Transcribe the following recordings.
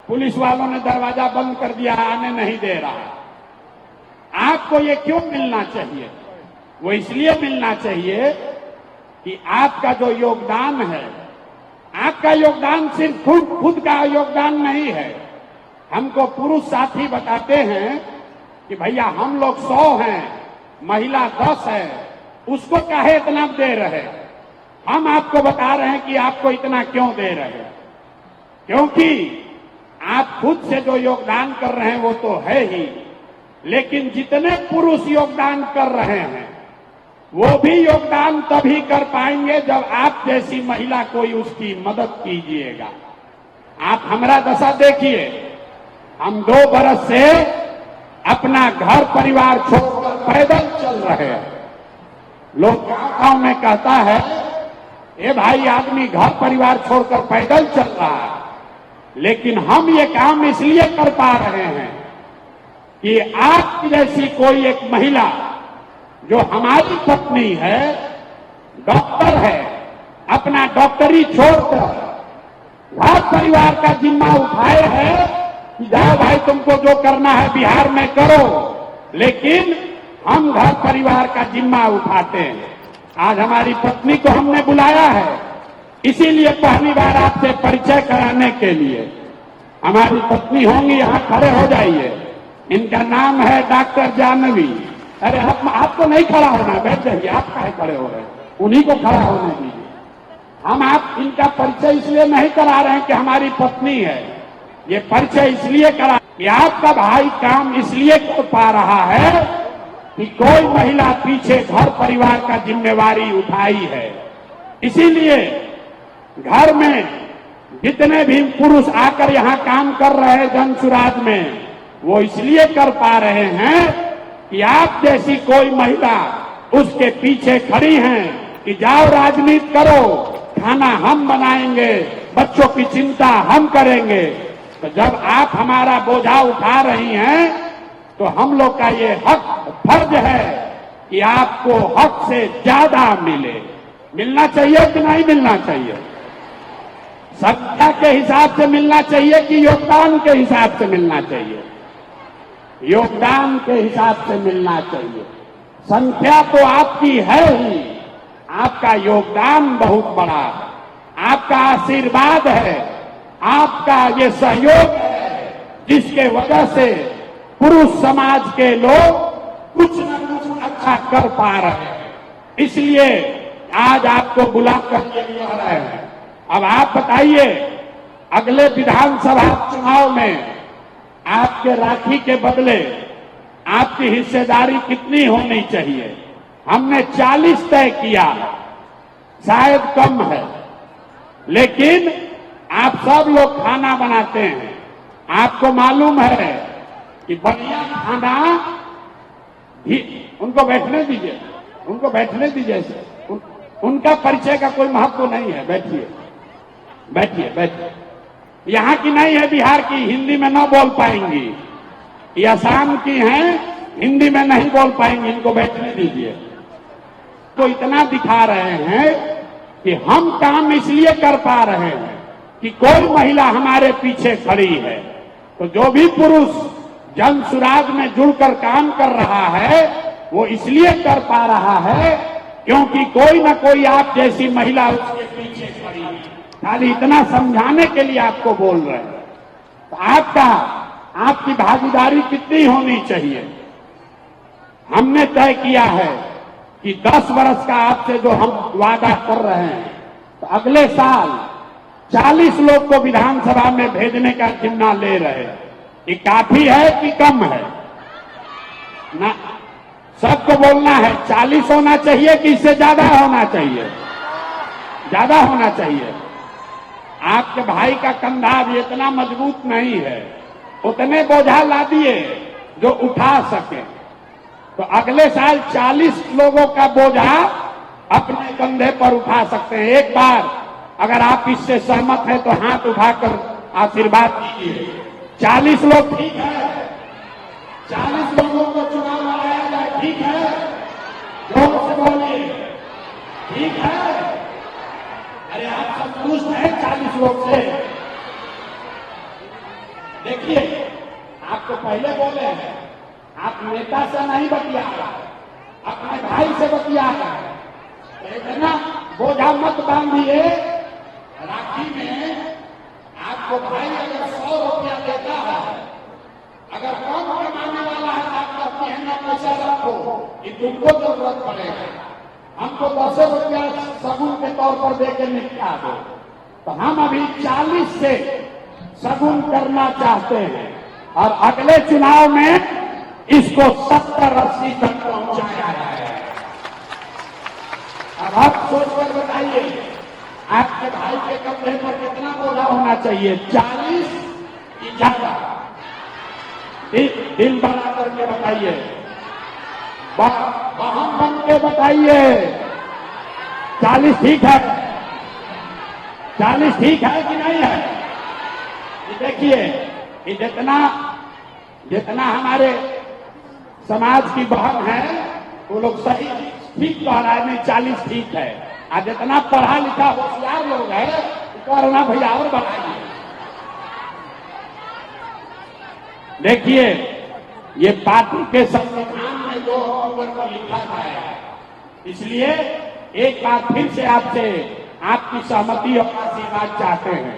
Police वालों ने दरवाजा बंद कर दिया, आने नहीं दे रहा। आपको ये क्यों मिलना चाहिए? वो इसलिए मिलना चाहिए कि आपका जो योगदान है, आपका योगदान सिर्फ खुद का योगदान नहीं है। हमको पुरुष साथी बताते हैं कि भैया हम लोग 100 हैं, महिला 10 है, उसको काहे इतना दे रहे? हम आपको बता रहे हैं कि आपको इतना क्यों दे रहे? क्योंकि आप खुद से जो योगदान कर रहे हैं वो तो है ही, लेकिन जितने पुरुष योगदान कर रहे हैं वो भी योगदान तभी कर पाएंगे जब आप जैसी महिला कोई उसकी मदद कीजिएगा। आप हमारा दशा देखिए, हम 2 बरस से अपना घर परिवार छोड़कर पैदल चल रहे हैं। लोग गांव में कहता है ए भाई आदमी घर परिवार छोड़कर पैदल चल रहा है, लेकिन हम ये काम इसलिए कर पा रहे हैं कि आप जैसी कोई एक महिला जो हमारी पत्नी है, डॉक्टर है, अपना डॉक्टरी छोड़कर घर परिवार का जिम्मा उठाए है कि जाओ भाई तुमको जो करना है बिहार में करो, लेकिन हम घर परिवार का जिम्मा उठाते हैं। आज हमारी पत्नी को हमने बुलाया है, इसीलिए पहली बार आपसे परिचय कराने के लिए। हमारी पत्नी होंगी, यहां खड़े हो जाइए। इनका नाम है डॉक्टर जानवी। अरे आपको नहीं खड़ा होना, बैठ जाइए। आप काहे खड़े हो रहे हैं? उन्हीं को खड़ा होने दीजिए। हम आप इनका परिचय इसलिए नहीं करा रहे हैं कि हमारी पत्नी है, ये परिचय इसलिए करा कि आपका भाई काम इसलिए कर पा रहा है कि कोई महिला पीछे घर परिवार का जिम्मेवारी उठाई है। इसीलिए घर में जितने भी पुरुष आकर यहां काम कर रहे हैं जन सुराज में, वो इसलिए कर पा रहे हैं कि आप जैसी कोई महिला उसके पीछे खड़ी हैं कि जाओ राजनीति करो, खाना हम बनाएंगे, बच्चों की चिंता हम करेंगे। तो जब आप हमारा बोझा उठा रही हैं तो हम लोग का ये हक फर्ज है कि आपको हक से ज्यादा मिले। मिलना चाहिए कि नहीं मिलना चाहिए? संख्या के हिसाब से मिलना चाहिए कि योगदान के हिसाब से मिलना चाहिए? योगदान के हिसाब से मिलना चाहिए। संख्या तो आपकी है ही, आपका योगदान बहुत बड़ा है, आपका आशीर्वाद है, आपका ये सहयोग है, जिसके वजह से पुरुष समाज के लोग कुछ न कुछ अच्छा कर पा रहे हैं। इसलिए आज आपको बुलाकर के लिए आ रहे हैं। अब आप बताइए, अगले विधानसभा चुनाव में आपके राखी के बदले आपकी हिस्सेदारी कितनी होनी चाहिए? हमने 40 तय किया, शायद कम है, लेकिन आप सब लोग खाना बनाते हैं। आपको मालूम है कि बढ़िया खाना भी, उनको बैठने दीजिए, उनको बैठने दीजिए। उनका परिचय का कोई महत्व नहीं है। बैठिए बैठिए बैठिए। यहाँ की नहीं है, बिहार की, हिंदी में न बोल पाएंगी। ये असम की हैं, हिंदी में नहीं बोल पाएंगी, इनको बैठने दीजिए। तो इतना दिखा रहे हैं कि हम काम इसलिए कर पा रहे हैं कि कोई महिला हमारे पीछे खड़ी है। तो जो भी पुरुष जन सुराज में जुड़कर काम कर रहा है वो इसलिए कर पा रहा है क्योंकि कोई ना कोई आप जैसी महिला उसके पीछे खड़ी है। खाली इतना समझाने के लिए आपको बोल रहे हैं। तो आपकी भागीदारी कितनी होनी चाहिए? हमने तय किया है कि 10 वर्ष का आपसे जो हम वादा कर रहे हैं, तो अगले साल 40 लोग को विधानसभा में भेजने का जिम्मा ले रहे हैं। ये काफी है कि कम है? ना, सबको बोलना है 40 होना चाहिए कि इससे ज्यादा होना चाहिए? ज्यादा होना चाहिए। आपके भाई का कंधा भी इतना मजबूत नहीं है, उतने बोझा ला दिए जो उठा सके। तो अगले साल 40 लोगों का बोझा अपने कंधे पर उठा सकते हैं। एक बार अगर आप इससे सहमत हैं तो हाथ उठाकर आशीर्वाद दीजिए। 40 लोग ठीक है? 40 लोगों को चुनाव लड़ाया जाए, ठीक है? जोर से बोलिए, ठीक है? अरे आप संतुष्ट हैं 40 लोग से? देखिए, आप तो पहले बोले हैं, आप नेता से नहीं बतिया रहे, अपने भाई से बतिया रहे। इतना बोझा मत बांधिए। राखी में आपको भाई अगर 100 रुपया देता है, अगर कम कमाने वाला है, आप कहते हैं ना पैसा रखो कि तुमको जरूरत पड़ेगा, हमको 10 रुपया सगुन के तौर पर देके निपटा दो, तो हम अभी 40 से सगुन करना चाहते हैं और अगले चुनाव में इसको 70-80 तक पहुंचाया है। अब आप सोचकर बताइए, आपके भाई के कंधे पर कितना बोझा होना चाहिए, 40 की ज्यादा? दिल बना करके बताइए, बहन बन के बताइए, 40 ठीक है? 40 ठीक है कि नहीं है? देखिए, कि जितना हमारे समाज की बहन है वो लोग सही ठीक कह रहा है, नहीं 40 ठीक है। और जितना पढ़ा लिखा होशियार लोग है करना भैया और बढ़ाइए। देखिए, ये पार्टी के संविधान में 2 अक्टूबर को लिखा गया है, इसलिए एक बार फिर से आपसे आपकी सहमति और आशीर्वाद चाहते हैं।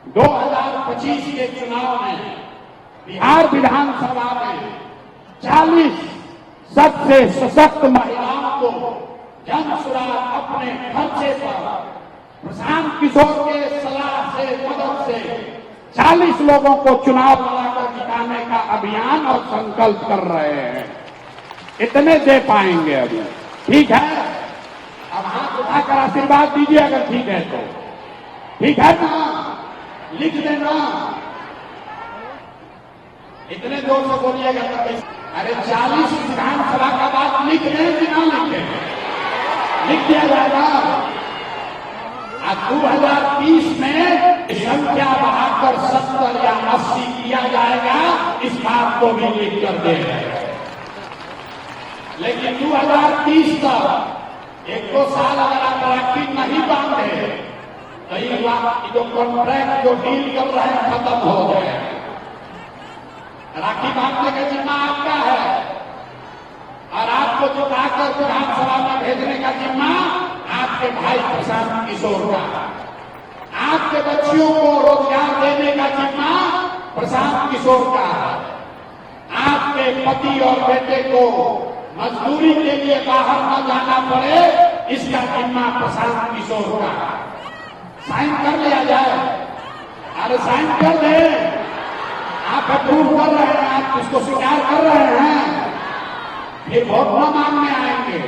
2025 के चुनाव में बिहार विधानसभा में 40 सबसे सशक्त महिलाओं को जनसुराज अपने खर्चे पर प्रशांत किशोर के सलाह से मदद से 40 लोगों को चुनाव लड़ाकर जिताने का अभियान और संकल्प कर रहे हैं। इतने दे पाएंगे अभी, ठीक है? अब हाथ उठाकर आशीर्वाद दीजिए अगर ठीक है तो। ठीक है ना? लिख देना, इतने जोर से बोलिएगा तो कैसे? अरे 40 विधानसभा का बात लिख दें कि ना लिखे? लिख दिया जाएगा। अब 2030 में संख्या बढ़ाकर 70 या 80 किया जाएगा, इस बात को भी लिख कर देंगे। लेकिन 2030 तक 1-2 साल अगर आप राखी नहीं बांधे तो ये जो कॉन्ट्रैक्ट जो डील कर रहे हैं खत्म हो जाए। राखी बांधने का जिम्मा आपका है और आपको जो लाकर विधानसभा में भेजने का जिम्मा आपके भाई प्रशांत किशोर का। आपके बच्चियों को रोजगार देने का जिम्मा प्रशांत किशोर का। आपके पति और बेटे को मजदूरी के लिए बाहर न जाना पड़े, इसका जिम्मा प्रशांत किशोर का। साइन कर लिया जाए। अरे साइन कर दे। आप अप्रूव कर रहे हैं, आप इसको स्वीकार कर रहे हैं, फिर वोट न मांगने आएंगे।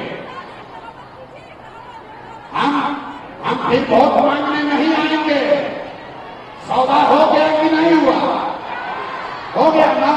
हम फिर वोट मांगने नहीं आएंगे। सौदा हो गया कि नहीं हुआ? हो गया ना?